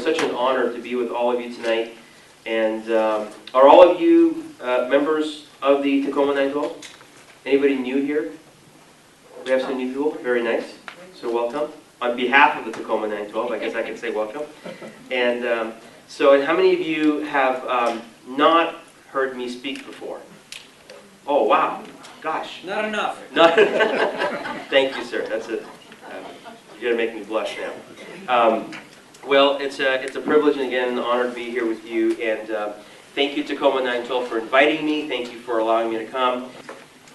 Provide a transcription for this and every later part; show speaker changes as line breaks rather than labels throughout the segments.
Such an honor to be with all of you tonight. And are all of you members of the Tacoma 912? Anybody new here? We have some new people. Very nice. So welcome. On behalf of the Tacoma 912, I guess I can say welcome. And and how many of you have not heard me speak before? Oh, wow. Gosh.
Not enough.
Not Thank you, sir. That's it. You're going to make me blush now. Well, it's a privilege and again an honor to be here with you. And thank you, Tacoma 912, for inviting me. Thank you for allowing me to come.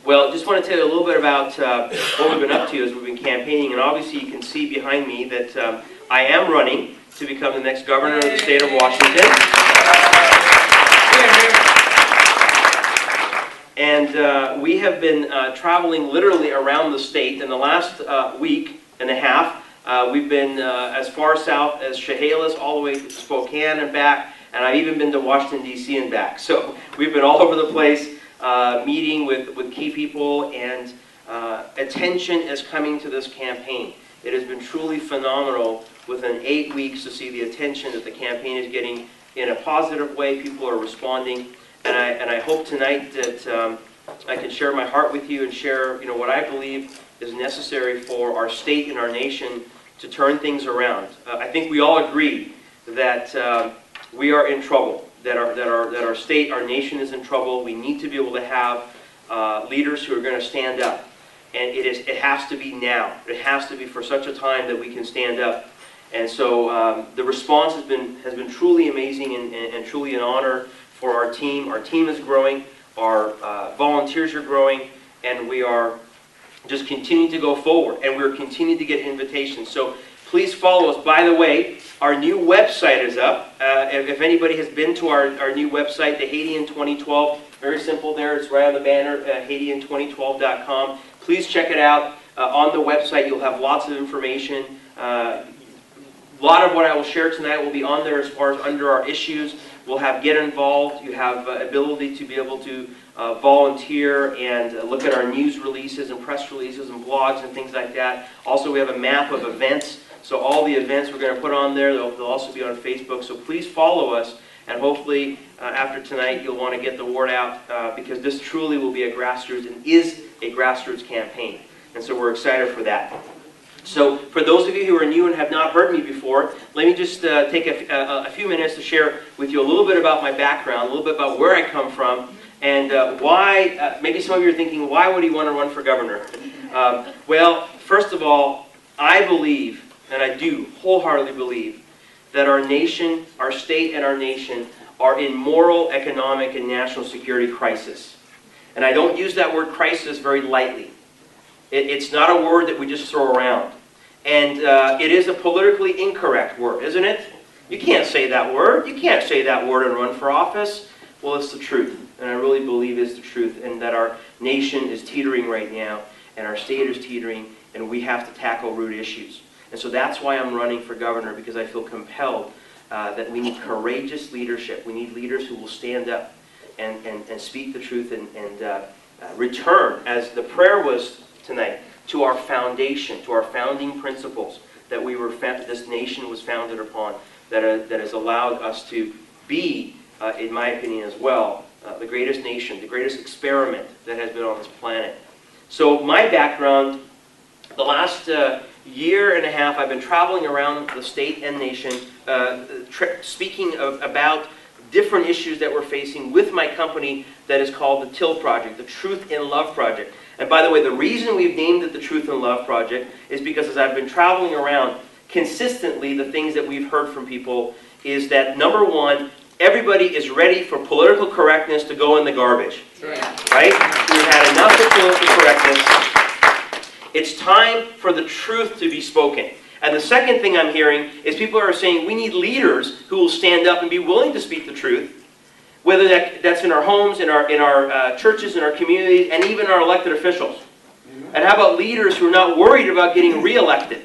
Well, just want to tell you a little bit about what we've been up to as we've been campaigning. And obviously you can see behind me that I am running to become the next governor of the state of Washington. And we have been traveling literally around the state. In the last week and a half, we've been as far south as Chehalis, all the way to Spokane and back. And I've even been to Washington, D.C. and back. So we've been all over the place. Meeting with key people, and attention is coming to this campaign. It has been truly phenomenal within 8 weeks to see the attention that the campaign is getting in a positive way. People are responding, and I hope tonight that I can share my heart with you and share what I believe is necessary for our state and our nation to turn things around. I think we all agree that we are in trouble. That our state, our nation is in trouble. We need to be able to have leaders who are going to stand up, and it has to be now. It has to be for such a time that we can stand up. And so the response has been truly amazing and truly an honor for our team. Our team is growing. Our volunteers are growing, and we are just continuing to go forward. And we're continuing to get invitations. So please follow us. By the way, our new website is up. If anybody has been to our new website, the Hadian 2012, very simple there. It's right on the banner, Hadian2012.com. Please check it out. On the website, you'll have lots of information. A lot of what I will share tonight will be on there as far as under our issues. We'll have Get Involved. You have ability to be able to volunteer and look at our news releases and press releases and blogs and things like that. Also, we have a map of events. So all the events we're going to put on there, they'll also be on Facebook. So please follow us, and hopefully after tonight you'll want to get the word out because this truly will be a grassroots and is a grassroots campaign. And so we're excited for that. So for those of you who are new and have not heard me before, let me just take a few minutes to share with you a little bit about my background, a little bit about where I come from, and why, maybe some of you are thinking, why would he want to run for governor? Well, first of all, I believe, and I do wholeheartedly believe, that our nation, our state and our nation are in moral, economic, and national security crisis. And I don't use that word crisis very lightly. It's not a word that we just throw around. And it is a politically incorrect word, isn't it? You can't say that word. You can't say that word and run for office. Well, it's the truth. And I really believe it's the truth. And that our nation is teetering right now. And our state is teetering. And we have to tackle root issues. And so that's why I'm running for governor, because I feel compelled that we need courageous leadership. We need leaders who will stand up and speak the truth and return, as the prayer was tonight, to our foundation, to our founding principles that this nation was founded upon, that has allowed us to be, in my opinion as well, the greatest nation, the greatest experiment that has been on this planet. So my background, the last year and a half, I've been traveling around the state and nation, speaking about different issues that we're facing with my company that is called the TIL Project, the Truth in Love Project. And by the way, the reason we've named it the Truth in Love Project is because as I've been traveling around, consistently the things that we've heard from people is that, number one, everybody is ready for political correctness to go in the garbage. Right? We've had enough of political correctness. It's time for the truth to be spoken. And the second thing I'm hearing is people are saying we need leaders who will stand up and be willing to speak the truth, whether that's in our homes, in our churches, in our communities, and even our elected officials. And how about leaders who are not worried about getting reelected,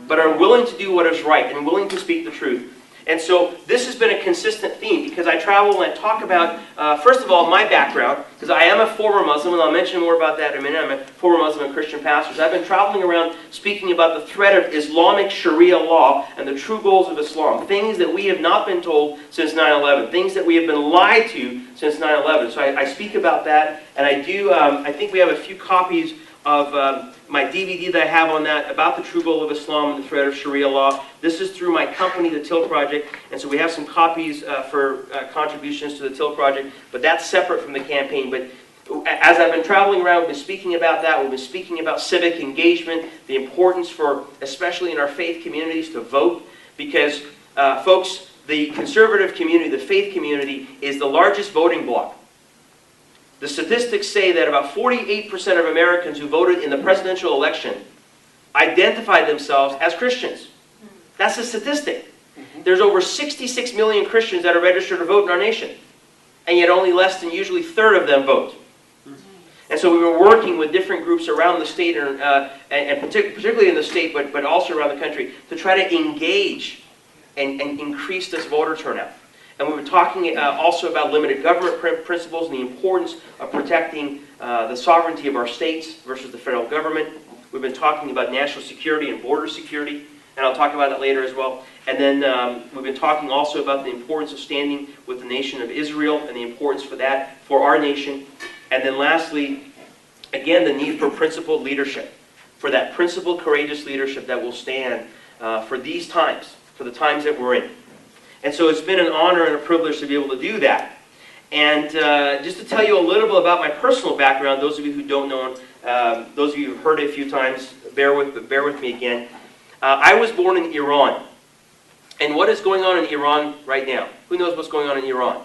but are willing to do what is right and willing to speak the truth? And so this has been a consistent theme because I travel and I talk about, first of all, my background, because I am a former Muslim, and I'll mention more about that in a minute. I'm a former Muslim and Christian pastor. So I've been traveling around speaking about the threat of Islamic Sharia law and the true goals of Islam, things that we have not been told since 9/11, things that we have been lied to since 9/11. So I speak about that, and I do, I think we have a few copies of my DVD that I have on that about the true goal of Islam and the threat of Sharia law. This is through my company, the Till Project, and so we have some copies for contributions to the Till Project, but that's separate from the campaign. But as I've been traveling around, we've been speaking about that. We've been speaking about civic engagement, the importance for, especially in our faith communities, to vote, because folks, the conservative community, the faith community, is the largest voting bloc. The statistics say that about 48% of Americans who voted in the presidential election identified themselves as Christians. That's a statistic. There's over 66 million Christians that are registered to vote in our nation, and yet only less than usually a third of them vote. And so we were working with different groups around the state, and particularly in the state, but also around the country, to try to engage and increase this voter turnout. And we were talking also about limited government principles and the importance of protecting the sovereignty of our states versus the federal government. We've been talking about national security and border security, and I'll talk about that later as well. And then we've been talking also about the importance of standing with the nation of Israel and the importance for that for our nation. And then lastly, again, the need for principled leadership, for that principled, courageous leadership that will stand for these times, for the times that we're in. And so it's been an honor and a privilege to be able to do that. And just to tell you a little bit about my personal background, those of you who don't know, those of you who've heard it a few times, bear with me again. I was born in Iran. And what is going on in Iran right now? Who knows what's going on in Iran?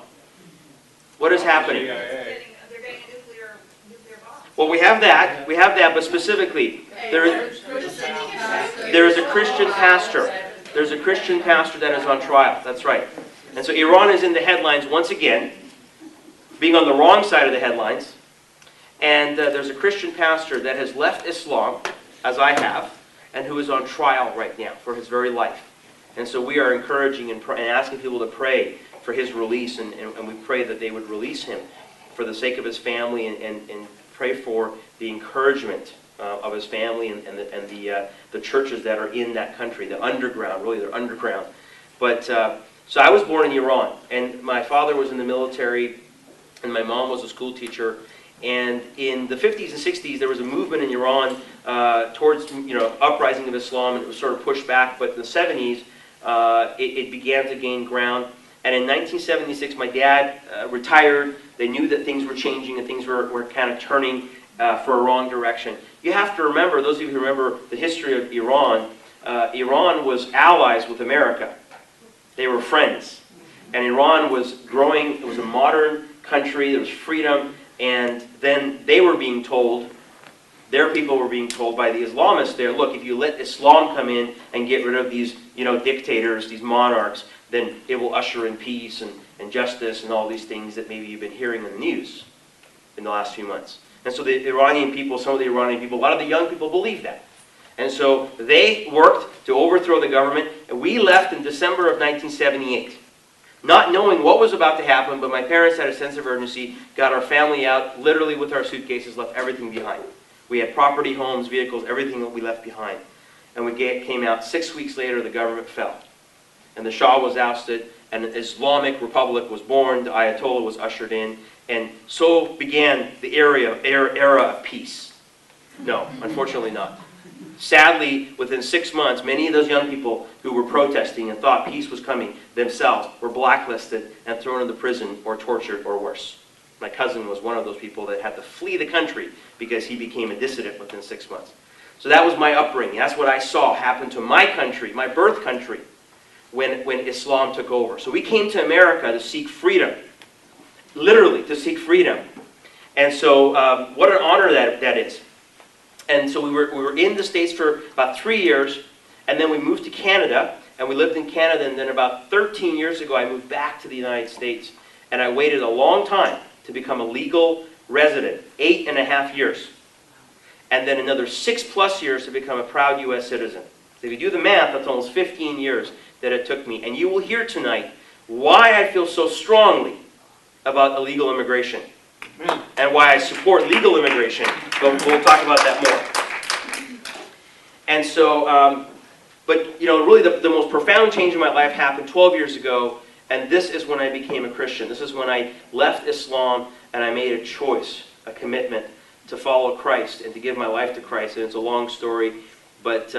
What is happening?
They're getting a nuclear bomb.
Well, we have that, but specifically, there is a Christian pastor. There's a Christian pastor that is on trial. That's right. And so Iran is in the headlines once again, being on the wrong side of the headlines. And there's a Christian pastor that has left Islam, as I have, and who is on trial right now for his very life. And so we are encouraging and asking people to pray for his release, and we pray that they would release him for the sake of his family, and pray for the encouragement of his family and the churches that are in that country, the underground, really they're underground. But so I was born in Iran, and my father was in the military, and my mom was a school teacher. And in the 50s and 60s, there was a movement in Iran towards uprising of Islam, and it was sort of pushed back. But in the 70s, it began to gain ground. And in 1976, my dad retired. They knew that things were changing and things were kind of turning for a wrong direction. You have to remember, those of you who remember the history of Iran, Iran was allies with America. They were friends. And Iran was growing. It was a modern country. There was freedom. And then they were being told, their people were being told by the Islamists there, look, if you let Islam come in and get rid of these dictators, these monarchs, then it will usher in peace and justice and all these things that maybe you've been hearing in the news in the last few months. And so the Iranian people, some of the Iranian people, a lot of the young people believe that. And so they worked to overthrow the government, and we left in December of 1978. Not knowing what was about to happen, but my parents had a sense of urgency, got our family out, literally with our suitcases, left everything behind. We had property, homes, vehicles, everything that we left behind. And we came out. 6 weeks later, the government fell. And the Shah was ousted, and an Islamic Republic was born, the Ayatollah was ushered in, and so began the era of peace. No, unfortunately not. Sadly, within 6 months, many of those young people who were protesting and thought peace was coming themselves were blacklisted and thrown into prison or tortured or worse. My cousin was one of those people that had to flee the country because he became a dissident within 6 months. So that was my upbringing. That's what I saw happen to my country, my birth country, when Islam took over. So we came to America to seek freedom, literally to seek freedom. And so what an honor that is. And so we were in the States for about 3 years, and then we moved to Canada, and we lived in Canada, and then about 13 years ago I moved back to the United States, and I waited a long time to become a legal resident, 8.5 years, and then another 6+ years to become a proud U.S. citizen. So if you do the math, that's almost 15 years that it took me. And you will hear tonight why I feel so strongly about illegal immigration and why I support legal immigration. But we'll talk about that more. And so, but you know, really the most profound change in my life happened 12 years ago, and this is when I became a Christian. This is when I left Islam and I made a choice, a commitment to follow Christ and to give my life to Christ. And it's a long story, but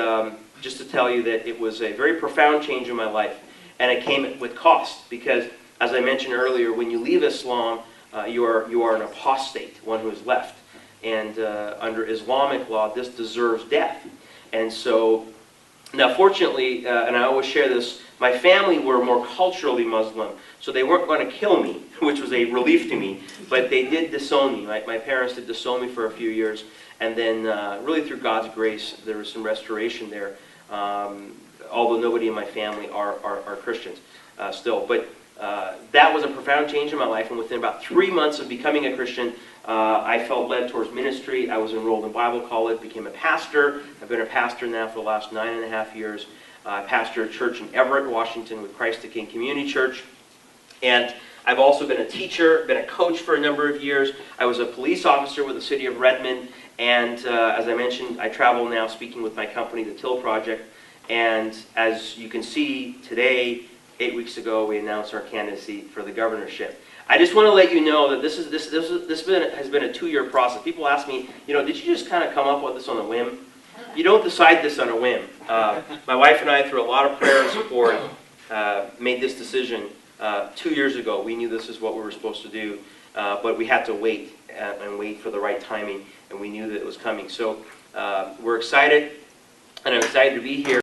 just to tell you that it was a very profound change in my life, and it came with cost, because as I mentioned earlier, when you leave Islam, you are an apostate, one who is left. And under Islamic law, this deserves death. And so, now fortunately, and I always share this, my family were more culturally Muslim, so they weren't going to kill me, which was a relief to me, but they did disown me. My parents did disown me for a few years, and then really through God's grace, there was some restoration there, although nobody in my family are Christians still. But that was a profound change in my life, and within about 3 months of becoming a Christian, I felt led towards ministry. I was enrolled in Bible college, became a pastor. I've been a pastor now for the last 9.5 years. I pastor a church in Everett, Washington with Christ the King Community Church. And I've also been a teacher, been a coach for a number of years. I was a police officer with the city of Redmond. And as I mentioned, I travel now speaking with my company, the Till Project. And as you can see today, 8 weeks ago, we announced our candidacy for the governorship. I just want to let you know that this has been a 2-year process. People ask me, you know, did you just kind of come up with this on a whim? You don't decide this on a whim. My wife and I, through a lot of prayer and support, made this decision 2 years ago. We knew this is what we were supposed to do, but we had to wait and wait for the right timing, and we knew that it was coming. So we're excited, and I'm excited to be here.